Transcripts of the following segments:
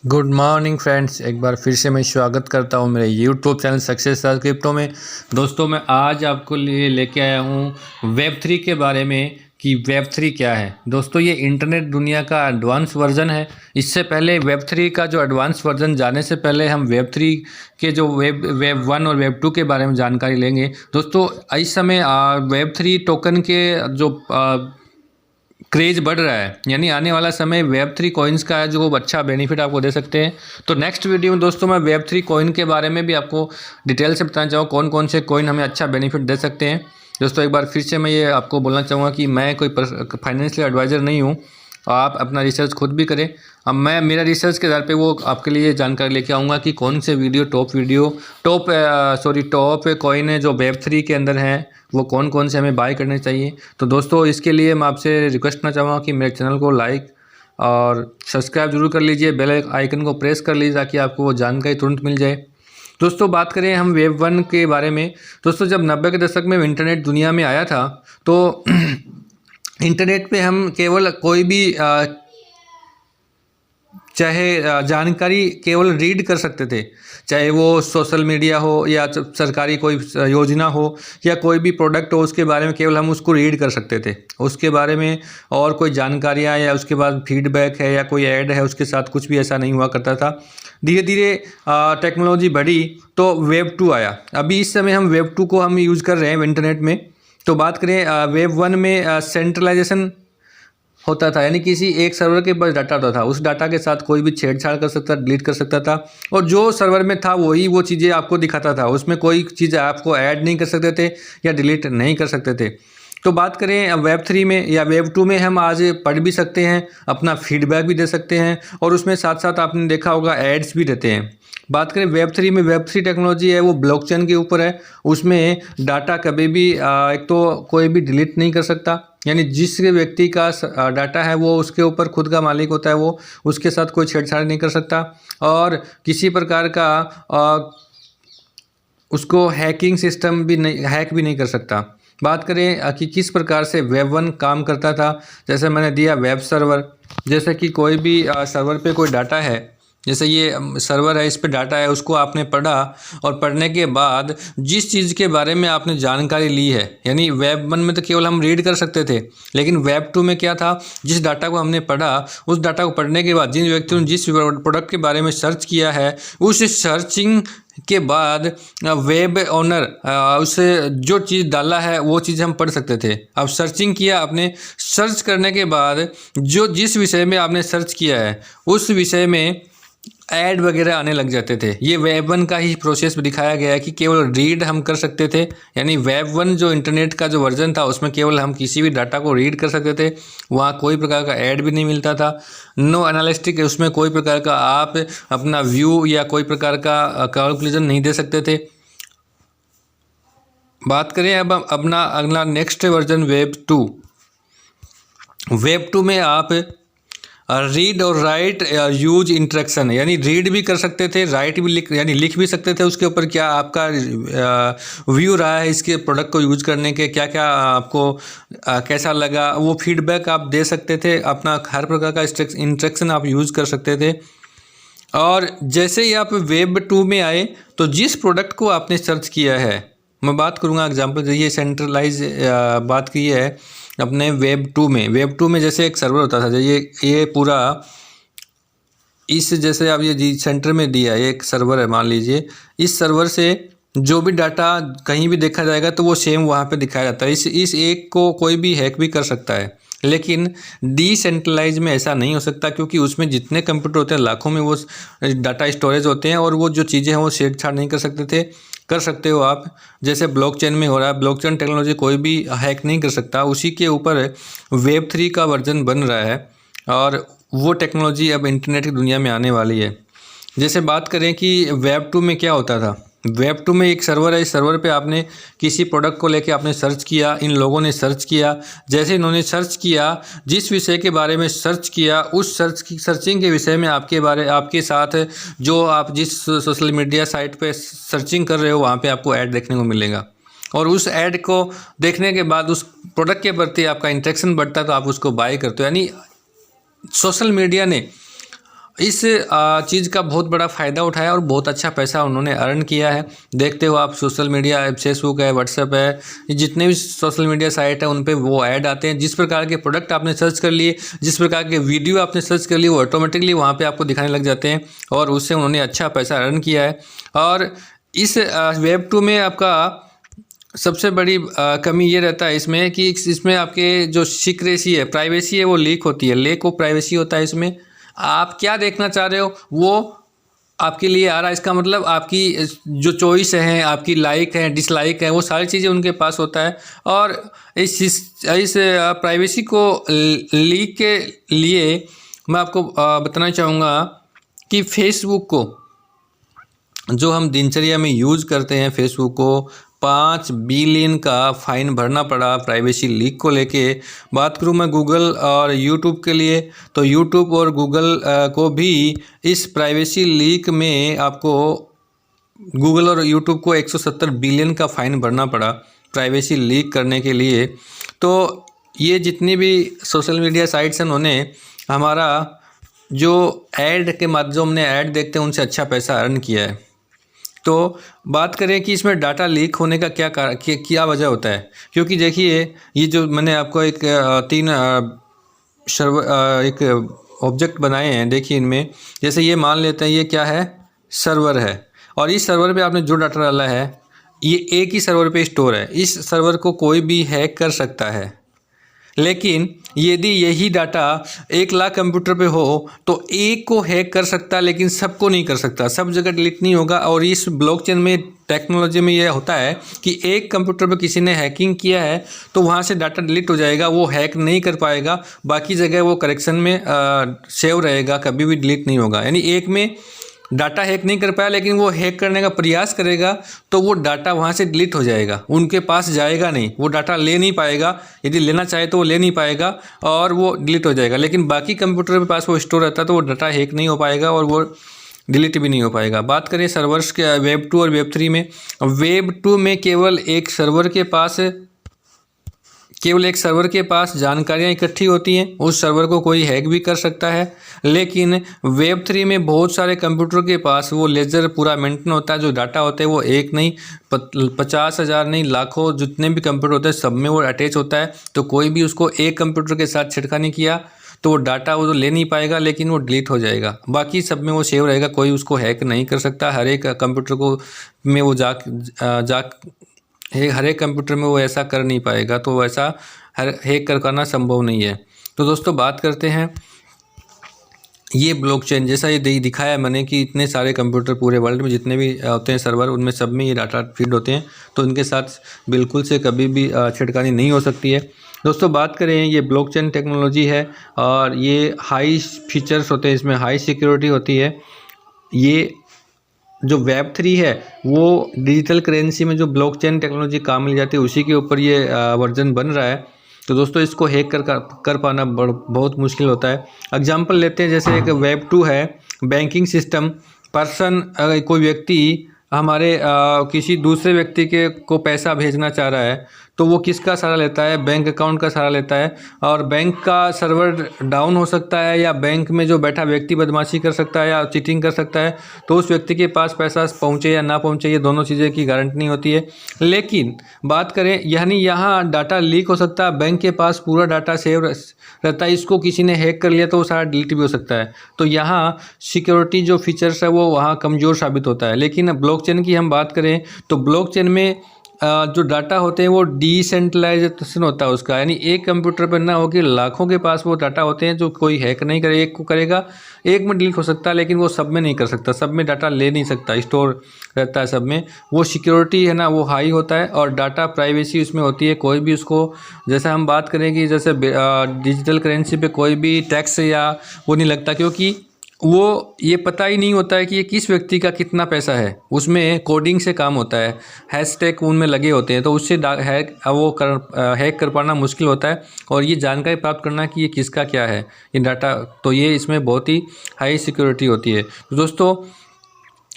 Good morning friends, एक बार फिर से मैं स्वागत करता हूं मेरे YouTube channel success star crypto में। दोस्तों, मैं आज आपको लिए लेके आया हूं वेब 3 के बारे में कि वेब 3 क्या है। दोस्तों, ये इंटरनेट दुनिया का एडवांस वर्जन है। इससे पहले वेब 3 का जो एडवांस वर्जन जाने से पहले हम वेब 3 के जो वेब 1 और वेब 2 के बारे में जानकारी लेंगे। दोस्तों, इस समय वेब 3 टोकन के जो क्रेज बढ़ रहा है, यानी आने वाला समय वेब 3 कॉइन्स का है जो वो अच्छा बेनिफिट आपको दे सकते हैं। तो नेक्स्ट वीडियो में दोस्तों मैं वेब 3 कॉइन के बारे में भी आपको डिटेल से बताना चाहूँगा कौन कौन से कॉइन हमें अच्छा बेनिफिट दे सकते हैं। दोस्तों, एक बार फिर से मैं ये आपको बोलना चाहूँगा कि मैं कोई फाइनेंशियल एडवाइज़र नहीं हूँ। आप अपना रिसर्च खुद भी करें। अब मैं मेरा रिसर्च के आधार पे वो आपके लिए जानकारी लेके आऊँगा कि कौन से टॉप कॉइन है जो वेब 3 के अंदर हैं, वो कौन कौन से हमें बाय करने चाहिए। तो दोस्तों, इसके लिए मैं आपसे रिक्वेस्ट करना चाहूँगा कि मेरे चैनल को लाइक और सब्सक्राइब जरूर कर लीजिए, बेल आइकन को प्रेस कर लीजिए ताकि आपको वो जानकारी तुरंत मिल जाए। दोस्तों, बात करें हम वेब 1 के बारे में। दोस्तों, जब 90 के दशक में इंटरनेट दुनिया में आया था तो इंटरनेट पे हम केवल कोई भी चाहे जानकारी केवल रीड कर सकते थे, चाहे वो सोशल मीडिया हो या सरकारी कोई योजना हो या कोई भी प्रोडक्ट हो, उसके बारे में केवल हम उसको रीड कर सकते थे। उसके बारे में और कोई जानकारियाँ या उसके बाद फीडबैक है या कोई ऐड है उसके साथ कुछ भी ऐसा नहीं हुआ करता था। धीरे धीरे टेक्नोलॉजी बढ़ी तो वेब 2 आया। अभी इस समय हम वेब 2 को हम यूज़ कर रहे हैं इंटरनेट में। तो बात करें वेब 1 में सेंट्रलाइजेशन होता था, यानी किसी एक सर्वर के पास डाटा होता था, उस डाटा के साथ कोई भी छेड़छाड़ कर सकता, डिलीट कर सकता था, और जो सर्वर में था वही वो चीज़ें आपको दिखाता था। उसमें कोई चीज़ आपको ऐड नहीं कर सकते थे या डिलीट नहीं कर सकते थे। तो बात करें वेब 3 में या वेब 2 में, हम आज पढ़ भी सकते हैं, अपना फीडबैक भी दे सकते हैं, और उसमें साथ साथ आपने देखा होगा एड्स भी देते हैं। बात करें वेब 3 में, वेब 3 टेक्नोलॉजी है वो ब्लॉकचेन के ऊपर है। उसमें डाटा कभी भी एक तो कोई भी डिलीट नहीं कर सकता, यानी जिस व्यक्ति का डाटा है वो उसके ऊपर खुद का मालिक होता है, वो उसके साथ कोई छेड़छाड़ नहीं कर सकता, और किसी प्रकार का उसको हैकिंग सिस्टम भी नहीं कर सकता। बात करें कि किस प्रकार से वेब 1 काम करता था, जैसे मैंने दिया वेब सर्वर। जैसे कि कोई भी सर्वर पे कोई डाटा है, जैसे ये सर्वर है, इस पे डाटा है, उसको आपने पढ़ा, और पढ़ने के बाद जिस चीज़ के बारे में आपने जानकारी ली है, यानी वेब 1 में तो केवल हम रीड कर सकते थे, लेकिन वेब 2 में क्या था, जिस डाटा को हमने पढ़ा, उस डाटा को पढ़ने के बाद जिन व्यक्तियों ने जिस प्रोडक्ट के बारे में सर्च किया है, उस सर्चिंग के बाद वेब ऑनर उसे जो चीज़ डाला है वो चीज़ हम पढ़ सकते थे। अब सर्चिंग किया आपने, सर्च करने के बाद जो जिस विषय में आपने सर्च किया है उस विषय में ऐड वगैरह आने लग जाते थे। ये वेब 1 का ही प्रोसेस दिखाया गया है कि केवल रीड हम कर सकते थे, यानी वेब 1 जो इंटरनेट का जो वर्जन था उसमें केवल हम किसी भी डाटा को रीड कर सकते थे, वहाँ कोई प्रकार का ऐड भी नहीं मिलता था। नो एनालिस्टिक, उसमें कोई प्रकार का आप अपना व्यू या कोई प्रकार का कैलकुलेशन नहीं दे सकते थे। बात करें अब अपना अगला नेक्स्ट वर्जन वेब 2 में आप रीड और राइट यूज इंटरेक्शन, यानी रीड भी कर सकते थे, राइट भी लिख भी सकते थे उसके ऊपर क्या आपका व्यू रहा है इसके प्रोडक्ट को यूज करने के, क्या क्या आपको कैसा लगा, वो फीडबैक आप दे सकते थे। अपना हर प्रकार का इंटरेक्शन आप यूज़ कर सकते थे। और जैसे ही आप वेब 2 में आए तो जिस प्रोडक्ट को आपने सर्च किया है, मैं बात करूँगा एग्जाम्पल, ये सेंट्रलाइज बात की है अपने वेब 2 में जैसे एक सर्वर होता था, ये पूरा इस जैसे आप ये सेंटर में दिया है, एक सर्वर है मान लीजिए, इस सर्वर से जो भी डाटा कहीं भी देखा जाएगा तो वो सेम वहाँ पे दिखाया जाता है। इस एक को कोई भी हैक भी कर सकता है, लेकिन डिसेंट्रलाइज में ऐसा नहीं हो सकता, क्योंकि उसमें जितने कंप्यूटर होते हैं लाखों में वो डाटा स्टोरेज होते हैं, और वो जो चीज़ें हैं वो छेड़छाड़ नहीं कर सकते हो आप। जैसे ब्लॉकचेन में हो रहा है, ब्लॉकचेन टेक्नोलॉजी कोई भी हैक नहीं कर सकता, उसी के ऊपर वेब 3 का वर्जन बन रहा है, और वो टेक्नोलॉजी अब इंटरनेट की दुनिया में आने वाली है। जैसे बात करें कि वेब 2 में क्या होता था, वेब 2 में एक सर्वर है, इस सर्वर पे आपने किसी प्रोडक्ट को लेके आपने सर्च किया, इन लोगों ने सर्च किया, जैसे इन्होंने सर्च किया, जिस विषय के बारे में सर्च किया, उस सर्चिंग के विषय में आपके साथ जो आप जिस सोशल मीडिया साइट पे सर्चिंग कर रहे हो वहाँ पे आपको ऐड देखने को मिलेगा, और उस ऐड को देखने के बाद उस प्रोडक्ट के प्रति आपका इंटरेक्शन बढ़ता है तो आप उसको बाय करते हो। यानी सोशल मीडिया ने इस चीज़ का बहुत बड़ा फ़ायदा उठाया और बहुत अच्छा पैसा उन्होंने अर्न किया है। देखते हो आप सोशल मीडिया ऐप, फेसबुक है, व्हाट्सएप है, ये जितने भी सोशल मीडिया साइट है उन पे वो ऐड आते हैं। जिस प्रकार के प्रोडक्ट आपने सर्च कर लिए, जिस प्रकार के वीडियो आपने सर्च कर लिए, वो ऑटोमेटिकली वहाँ पे आपको दिखाने लग जाते हैं और उससे उन्होंने अच्छा पैसा अर्न किया है। और इस वेब 2 में आपका सबसे बड़ी कमी ये रहता है इसमें कि इसमें आपके जो सीक्रेसी है, प्राइवेसी है, वो लीक होती है। लेक ऑफ प्राइवेसी होता है इसमें। आप क्या देखना चाह रहे हो वो आपके लिए आ रहा है। इसका मतलब आपकी जो चॉइस है, आपकी लाइक है, डिसलाइक है, वो सारी चीज़ें उनके पास होता है। और इस प्राइवेसी को लीक के लिए मैं आपको बताना चाहूँगा कि फेसबुक को जो हम दिनचर्या में यूज़ करते हैं, फेसबुक को 5 बिलियन का फ़ाइन भरना पड़ा प्राइवेसी लीक को लेके। बात करूँ मैं गूगल और यूट्यूब के लिए, तो यूट्यूब और गूगल को भी इस प्राइवेसी लीक में आपको गूगल और यूट्यूब को 170 बिलियन का फ़ाइन भरना पड़ा प्राइवेसी लीक करने के लिए। तो ये जितनी भी सोशल मीडिया साइट्स हैं उन्होंने हमारा जो ऐड के माध्यम ने ऐड देखते हैं उनसे अच्छा पैसा अर्न किया है। तो बात करें कि इसमें डाटा लीक होने का क्या वजह होता है, क्योंकि देखिए ये जो मैंने आपको एक एक ऑब्जेक्ट बनाए हैं, देखिए इनमें जैसे ये मान लेते हैं ये क्या है, सर्वर है। और इस सर्वर पे आपने जो डाटा डाला है ये एक ही सर्वर पे स्टोर है। इस सर्वर को कोई भी हैक कर सकता है, लेकिन यदि यही डाटा 1 लाख कंप्यूटर पे हो तो एक को हैक कर सकता है लेकिन सबको नहीं कर सकता, सब जगह डिलीट नहीं होगा। और इस ब्लॉकचेन में, टेक्नोलॉजी में यह होता है कि एक कंप्यूटर पे किसी ने हैकिंग किया है तो वहाँ से डाटा डिलीट हो जाएगा, वो हैक नहीं कर पाएगा, बाकी जगह वो करेक्शन में सेव रहेगा, कभी भी डिलीट नहीं होगा। यानी एक में डाटा हैक नहीं कर पाया लेकिन वो हैक करने का प्रयास करेगा तो वो डाटा वहाँ से डिलीट हो जाएगा, उनके पास जाएगा नहीं, वो डाटा ले नहीं पाएगा, यदि लेना चाहे तो वो ले नहीं पाएगा और वो डिलीट हो जाएगा। लेकिन बाकी कंप्यूटर के पास वो स्टोर रहता है तो वो डाटा हैक नहीं हो पाएगा और वो डिलीट भी नहीं हो पाएगा। बात करें सर्वर्स के वेब 2 और वेब 3 में, वेब 2 में केवल एक सर्वर के पास जानकारियाँ इकट्ठी होती हैं, उस सर्वर को कोई हैक भी कर सकता है। लेकिन वेब 3 में बहुत सारे कंप्यूटर के पास वो लेजर पूरा मेंटेन होता है, जो डाटा होते हैं वो एक नहीं 50,000 नहीं लाखों जितने भी कंप्यूटर होते हैं सब में वो अटैच होता है। तो कोई भी उसको एक कंप्यूटर के साथ छेड़खानी किया तो वो डाटा वो तो ले नहीं पाएगा लेकिन वो डिलीट हो जाएगा, बाकी सब में वो सेव रहेगा, कोई उसको हैक नहीं कर सकता। हर एक कंप्यूटर को में वो हर एक कंप्यूटर में वो ऐसा कर नहीं पाएगा, तो वैसा हैक करना संभव नहीं है। तो दोस्तों बात करते हैं ये ब्लॉकचेन, जैसा ये दिखाया मैंने कि इतने सारे कंप्यूटर पूरे वर्ल्ड में जितने भी होते हैं सर्वर, उनमें सब में ये डाटा फीड होते हैं, तो इनके साथ बिल्कुल से कभी भी छेड़खानी नहीं हो सकती है। दोस्तों बात करें, ये ब्लॉकचेन टेक्नोलॉजी है और ये हाई फीचर्स होते हैं, इसमें हाई सिक्योरिटी होती है। ये जो वेब 3 है वो डिजिटल करेंसी में जो ब्लॉकचेन टेक्नोलॉजी काम मिल जाती है उसी के ऊपर ये वर्जन बन रहा है। तो दोस्तों इसको हैक कर पाना बहुत मुश्किल होता है। एग्जांपल लेते हैं, जैसे एक वेब 2 है बैंकिंग सिस्टम, पर्सन अगर कोई व्यक्ति हमारे किसी दूसरे व्यक्ति को पैसा भेजना चाह रहा है तो वो किसका सहारा लेता है, बैंक अकाउंट का सहारा लेता है। और बैंक का सर्वर डाउन हो सकता है या बैंक में जो बैठा व्यक्ति बदमाशी कर सकता है या चीटिंग कर सकता है, तो उस व्यक्ति के पास पैसा पहुंचे या ना पहुंचे ये दोनों चीज़ें की गारंटी नहीं होती है। लेकिन बात करें यानी यहाँ डाटा लीक हो सकता है, बैंक के पास पूरा डाटा सेव रहता है, इसको किसी ने हैक कर लिया तो वो सारा डिलीट भी हो सकता है। तो यहाँ सिक्योरिटी जो फीचर्स है वो वहाँ कमज़ोर साबित होता है। लेकिन ब्लॉकचेन की हम बात करें तो ब्लॉकचेन में जो डाटा होते हैं वो डिसेंट्रलाइजेशन होता है उसका, यानी एक कंप्यूटर पर ना हो कि लाखों के पास वो डाटा होते हैं जो कोई हैक नहीं करे, एक को करेगा, एक में डिलीट हो सकता है लेकिन वो सब में नहीं कर सकता, सब में डाटा ले नहीं सकता, स्टोर रहता है सब में। वो सिक्योरिटी है ना वो हाई होता है और डाटा प्राइवेसी उसमें होती है। कोई भी उसको, जैसे हम बात करें कि जैसे डिजिटल करेंसी पे कोई भी टैक्स या वो नहीं लगता, क्योंकि वो ये पता ही नहीं होता है कि ये किस व्यक्ति का कितना पैसा है, उसमें कोडिंग से काम होता है, हैशटैग उनमें लगे होते हैं, तो उससे हैक कर पाना मुश्किल होता है और ये जानकारी प्राप्त करना कि ये किसका क्या है ये डाटा, तो ये इसमें बहुत ही हाई सिक्योरिटी होती है। तो दोस्तों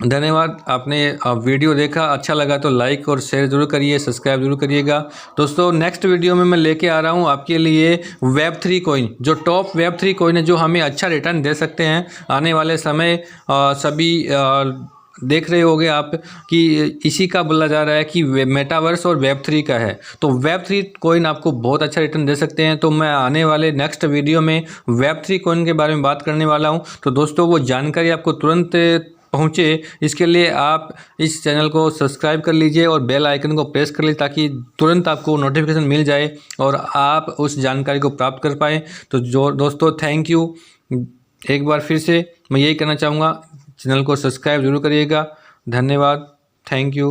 धन्यवाद। आपने वीडियो देखा, अच्छा लगा तो लाइक और शेयर ज़रूर करिए, सब्सक्राइब ज़रूर करिएगा। दोस्तों नेक्स्ट वीडियो में मैं लेके आ रहा हूँ आपके लिए Web3 कॉइन, जो टॉप Web3 कॉइन है, जो हमें अच्छा रिटर्न दे सकते हैं आने वाले समय। सभी देख रहे होंगे आप कि इसी का बोला जा रहा है कि मेटावर्स और Web3 का है, तो Web3 कॉइन आपको बहुत अच्छा रिटर्न दे सकते हैं। तो मैं आने वाले नेक्स्ट वीडियो में Web3 कॉइन के बारे में बात करने वाला हूं। तो दोस्तों वो जानकारी आपको तुरंत पहुंचे, इसके लिए आप इस चैनल को सब्सक्राइब कर लीजिए और बेल आइकन को प्रेस कर लीजिए, ताकि तुरंत आपको नोटिफिकेशन मिल जाए और आप उस जानकारी को प्राप्त कर पाएँ। तो जो दोस्तों थैंक यू। एक बार फिर से मैं यही कहना चाहूँगा, चैनल को सब्सक्राइब जरूर करिएगा। धन्यवाद। Thank you.